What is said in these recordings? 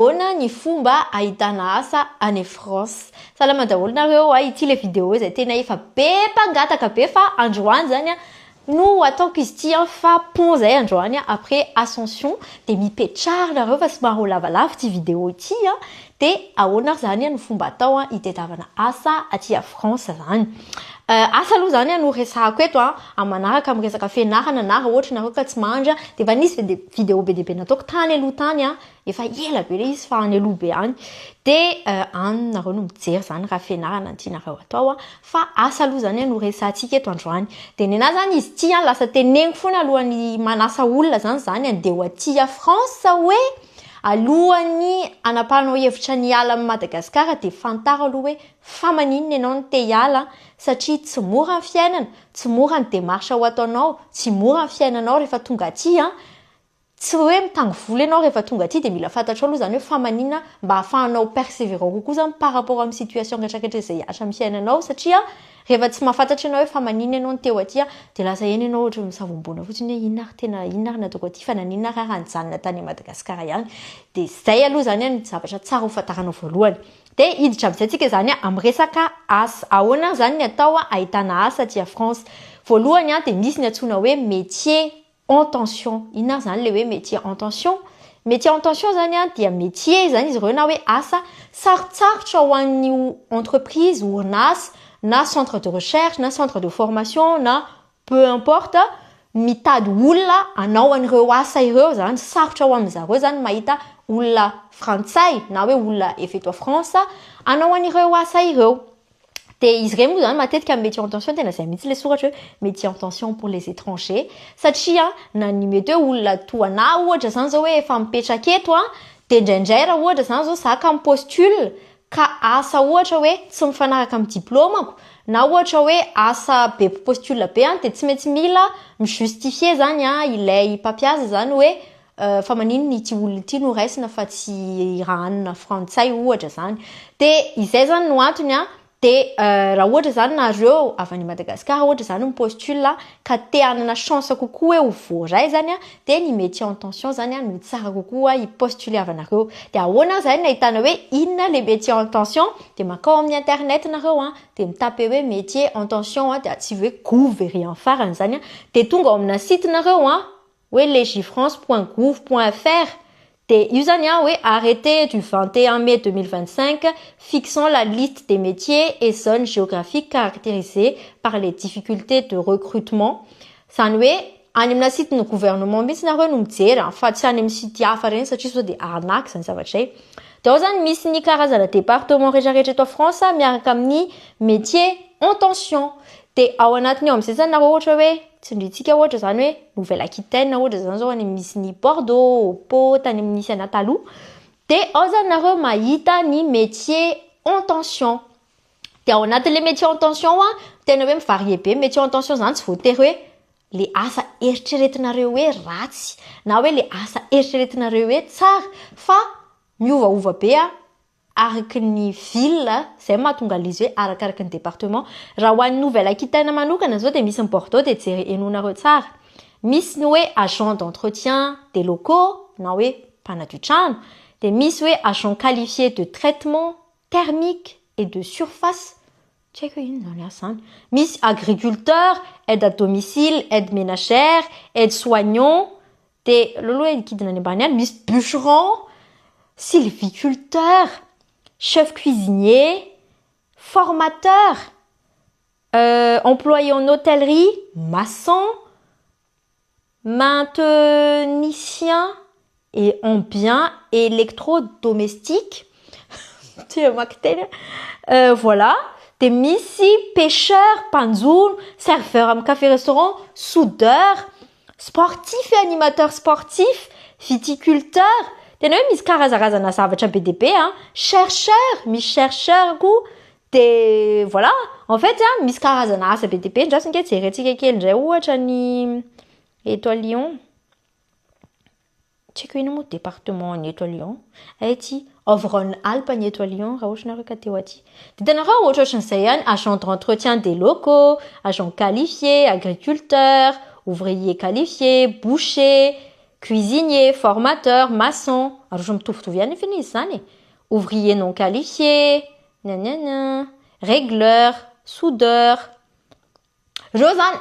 Ona ny fomba ahitana asa any France. Salama daholo nareo ity le vidéo izay tena efa be mpangataka be fa androany zany no ataoko izy ity fa pont zay androany après Ascension de mipetrahana nareo fa somary ho lavalava ity vidéo ity de ahoana zany no fomba atao hitetavana asa aty à France zany. Asa aloha zany no resahako eto amanaraka amin'ny resaka fianarana na raha ohatra nareo ka tsy mandra de efa nisy vidéo be dehibe nataoko tany aloha tany efa ela be le izy fa any aloha be any de any nareo no mijery zany raha fianarana tianareo atao fa asa aloha zany no resahantsika eto androany de nenazy zany izy ity lasa teneniko foana alohan'ny manasa olona zany andeha aty à France hoe alohany anapahanao hevitra ny ala amin'ny Madagasikara de fantaro aloha hoe fa maninona ianao no te hiala satria tsy mora ny fiainana, tsy mora ny démarche ho ataonao, tsy mora ny fiainanao rehefa tonga aty tsy hoe mitango vola ianao rehefa tonga aty de mila fantatrao aloha zany hoe fa maninona mba ahafahanao persévérer kokoa zany par rapport amin'ny situation rehetrarehetra izay asa amin'ny fiainanao satria rehefa tsy mahafantatra ianao hoe fa maninona ianao no teo aty de lasa eny ianao ohatra misavombona fotsiny hoe inona tena inona nataoko aty fa naninona raha nijanona tany Madagasikara ihany de zay aloha zany ny zavatra tsara ho fantaranao voalohany de hiditra amin'izay tsika zany amin'ny resaka asa ahoana zany ny atao ahitana asa aty à France voalohany de misy ny antsoina hoe métier en tension. Inona zany le hoe métier en tension? Métier en tension zany dia métier zany izy ireo na hoe asa sarotsarotra ho an'ny entreprise orinasa na centre de recherche na centre de formation na peu importe mitady olona anao an'ireo asa ireo zany sarotra ho amin'izareo zany mahita olona frantsay na hoe olona efa eto à France anao an'ireo asa ireo de izy ireny moa zany matetika métier en tension tena zay mihitsy le soratra hoe métier en tension pour les étrangers satria na ny mety hoe olona toana ohatra zany zao hoe efa mipetraka eto de indraindray raha ohatra zany zao zaka mipostule ka asa ohatra hoe tsy mifanaraka amin'ny diplômako na ohatra hoe asa be postule be de tsy maintsy mila mijustifier zany ilay papiaza zany hoe fa maninona ity olona ity no raisina fa tsy ranona frantsay ohatra zany de izay zany no antony de raha ohatra zany nareo avy any Madagasikara ohatra zany mipostule ka te hanana chance kokoa hoe ho voaray zany de ny métier en tension zany no tsara kokoa hipostuler avanareo de ahoana zany nahitana hoe inona le métier en tension de makao amin'ny internet nareo de mitape hoe métier en tension de atsivy hoe gouv en farany zany de tonga ao amina site nareo hoe legifrance.gouv.fr de io zany hoe arrêté du 21 mai 2025 fixant la liste des métiers et zones géographiques caractérisées par les difficultés de recrutement. Zany hoe any amina site ny gouvernement mihitsy nareo no mijery fa tsy any amin'ny site hafa reny satria sao de arnaque zany zavatra de ao zany misy ny karazana département rehetrarehetra eto France miaraka amin'ny métier en tension de ao anatiny ao amin'izay zany nareo ohatra hoe tsindritsika ohatra zany hoe Nouvelle-Aquitaine ohatra zany zao any misy ny Bordeaux, Pau tany misy ana taloha de ao zany nareo mahita ny métier en tension de ao anatin'le métier en tension tena hoe mivarie be métier en tension zany tsy voatery hoe le asa eritreretinareo hoe ratsy na hoe le asa eritreretinareo hoe tsara fa miovaova be araky ny ville zay mahatonga izy hoe arakaraka ny département raha ho an'ny Nouvelle-Aquitaine manokana zao de misy ny Bordeaux de jery enonareo tsara misy ny hoe agent d'entretien des locaux na hoe mpanadio trano de misy hoe agent qualifié de traitement thermique et de surface tsy haiko ino zany asa zany misy agriculteur aide à domicile aide ménagère aide soignant de lolo kidina any ambany any misy bûcheron sylviculteur chef cuisinier, formateur, employé en hôtellerie, maçon, maintenicien et en biens électrodomestiques. Voilà. Des missi, pêcheur, panzoun, serveur am café-restaurant, soudeur, sportif et animateur sportif, viticulteur, tena hoe misy karazana zavatra be dehibe chercheur misy chercheur koa de voilà en fait misy karazana asa be dehibe ndrasy nke jerentsika kely indray ohatra ny eto à Lyon tsy haiko ino moa département ny eto à Lyon ety Auvergne-Alpes ny eto à Lyon raha ohatra nareo ka teo aty de itanareo ohatrohatran'izay ihany agent d'entretien des locaux agent qualifié agriculteur ouvrier qualifié boucher cuisinier, formateur, maçon. Ary mitovitovy ihany nefa izy zany. Ouvrier non qualifié, régleur, soudeur. Reo zany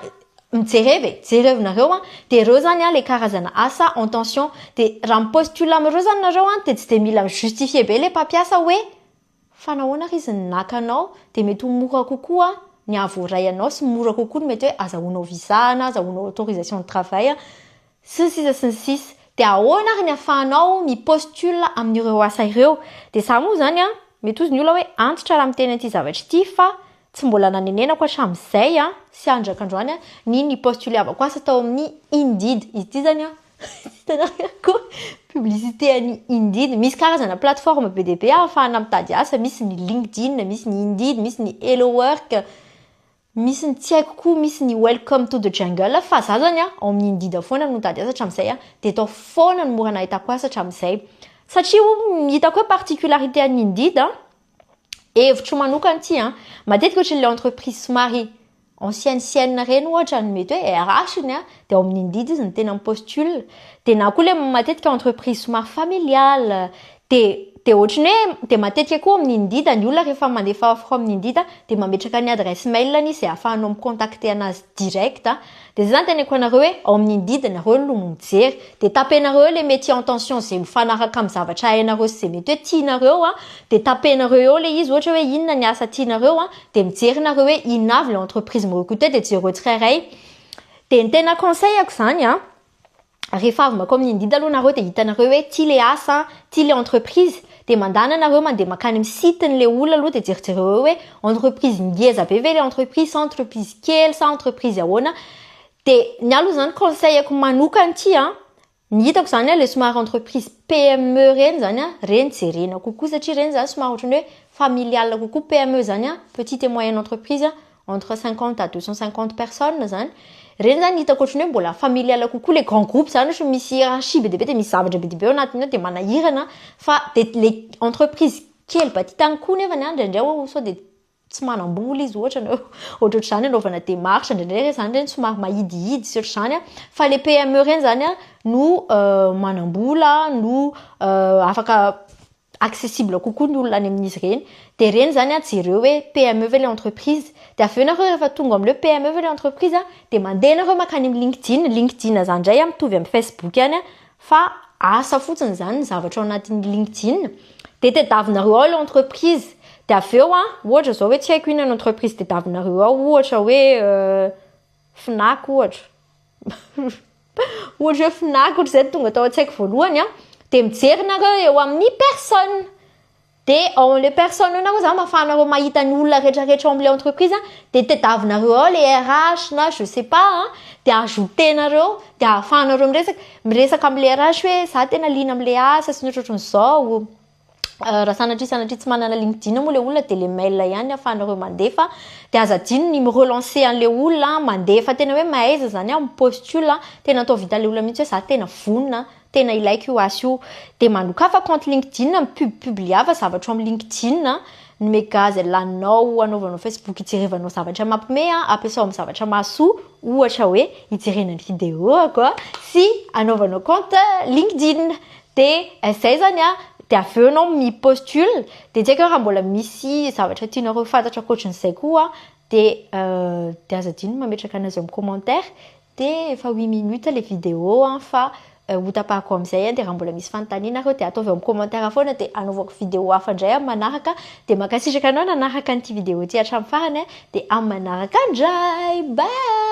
jerevnareo de reo zany le karazana asa en tension de raha mipostule amireo zany nareo de tsy de mila justifier be le mpampiasa hoe fa nahoana ary izy nakanao de mety ho mora kokoa ny avoray anao sy mora kokoa ny mety hoe azahoanao visa na azahoanao autorisation de travail sy ny sisa de ahoana ary ny ahafahanao mipostule amin'ireo asa ireo de sa moa zany mety ozy ny olona hoe antitra raha miteny an'ity zavatra ity fa tsy mbola nanenenako hatramin'izay sy andraka androany ny postule avako asa tao amin'ny Indeed izy ity zany hitanako publicité any Indeed misy karazana plateforme be dia be ahafahana mitady asa misy ny LinkedIn misy ny Indeed misy ny Hello Work misy ny tsy haiko koa misy ny Welcome to the Jungle fa za zany ao amin'ny Indeed foana no mitady asa hatramin'izay de tao foana no mora nahitako asa hatramin'izay satria hitako hoe particularité any Indeed hevitro manokana ity matetika ohatran'le entreprise somary ancienne reny ohatra ny mety hoe RH-ny de ao amin'ny Indeed izy ny tena mipostule de na koa le matetika entreprise somary familiale de ohatrany hoe de matetika koa amin'ny Indeed ny olona rehefa mandefa offre amin'ny Indeed de mametraka ny adresse mail-ny izay ahafahanao micontacter anazy direct de zany teneko anareo hoe ao amin'ny Indeed nareo no mijery de tapenareo le métier en tension zay mifanaraka amin'ny zavatra hainareo sy zay mety hoe tianareo de tapenareo eo le izy ohatra hoe inona ny asa tianareo de mijery nareo hoe inona avy le entreprise mirecruter de jereo tsirairay de ny tena conseillako zany rehefa avy mako amin'ny Indeed aloha nareo de hitanareo hoe ty le asa ty le entreprise de mandana nareo mandeha makany amin'ny site-n'le olona aloha de jerijereo hoe entreprise ngeza be ve le entreprise kely sa entreprise ahoana de ny aloha zany conseillako manokana ity ny hitako zany le somary entreprise PME reny zany reny jerena kokoa satria reny zany somary ohatrany hoe familial kokoa PME zany petite et moyenne entreprise entre 50 à 250 personnes zany reny zany hitako ohatrany hoe mbola familial kokoa le grand groupe zany ohatra misy hiérarchie be dia be de misy zavatra be dia be ao anatiny de manahirana fa de le entreprise kely batitany koa nefany indraindray sao de tsy manam-bola izy ohatrany anaovana démarche indraindray zany reny somary mahidihidy sy ohatr'izany fa le PME reny zany no manam-bola no afaka accessible kokoa ny olona any amin'izy reny de reny zany jereo hoe PME ve le entreprise de aveo nareo rehefa tonga am'le PME ve le entreprise de mandeha nareo makany amin'ny LinkedIn zany ndray mitovy amin'ny Facebook ihany fa asa fotsiny zany ny zavatra ao anatin'ny LinkedIn de tediavinareo ao le entreprise de aveo ohatra zao hoe tsy haiko inona ny entreprise tediavinareo ao ohatra hoe Fnac ohatra hoe Fnac ohatra zay tonga tao an-tsaiko voalohany de mijery nareo eo amin'ny personne de ao amin'le personne nareo zany mahafahanareo mahita ny olona rehetrarehetra ao amin'le entreprise de tediavinareo ao le RH na je sais pas de ajoutenareo de ahafahanareo miresaka amin'le RH hoe za tena liana amin'le asa sy ny ohatrohatran'izao raha sanatria tsy manana LinkedIn moa le olona de le mail ihany ahafahanareo mandefa de azadino ny mirelancer an'le olona mandefa tena hoe mahaiza zany mipostule tena atao vitan'le olona mihitsy hoe za tena vonina tena ilaiko io asa io de manokafa compte LinkedIn publiava zavatra amin'ny LinkedIn ny megazy laninao anaovanao Facebook hijerevanao zavatra mampime ampiasao amin'ny zavatra mahasoa ohatra hoe hijerenany vidéo sy anaovanao compte LinkedIn de zay zany de aveo anao mipostule de tsy haiko raha mbola misy zavatra tianareo fantatra ankoatran'izay koa de azadino mametraka anazy amin'ny commentaire de efa 8 minutes le vidéo fa hotapahako amin'izay de raha mbola misy fanontanianareo de ataovy amin'ny commentaire foana de anaovako vidéo hafa indray manaraka de makasitraka anao nanaraka an'ity vidéo ty hatramin'ny farany de amin'ny manaraka indray bye.